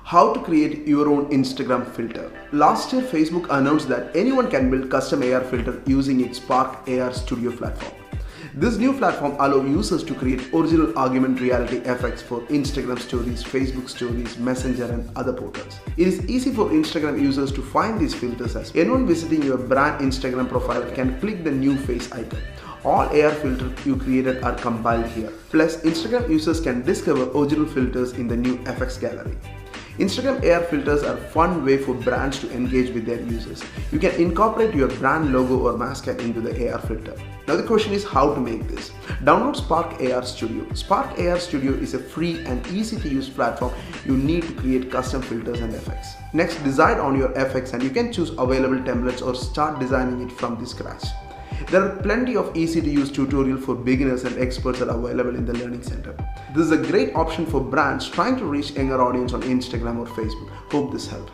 How to create your own Instagram filter. Last year, Facebook announced that anyone can build custom AR filter using its Spark AR Studio platform. This new platform allows users to create original augmented reality effects for Instagram stories, Facebook stories, Messenger and other portals. It is easy for Instagram users to find these filters as anyone visiting your brand Instagram profile can click the new face icon. All AR filters you created are compiled here. Plus, Instagram users can discover original filters in the new effects gallery. Instagram AR filters are a fun way for brands to engage with their users. You can incorporate your brand logo or mascot into the AR filter. Now the question is how to make this. Download Spark AR Studio. Spark AR Studio is a free and easy to use platform you need to create custom filters and effects. Next, decide on your effects and you can choose available templates or start designing it from the scratch. There are plenty of easy to use tutorials for beginners and experts that are available in the Learning Center. This is a great option for brands trying to reach younger audience on Instagram or Facebook. Hope this helped.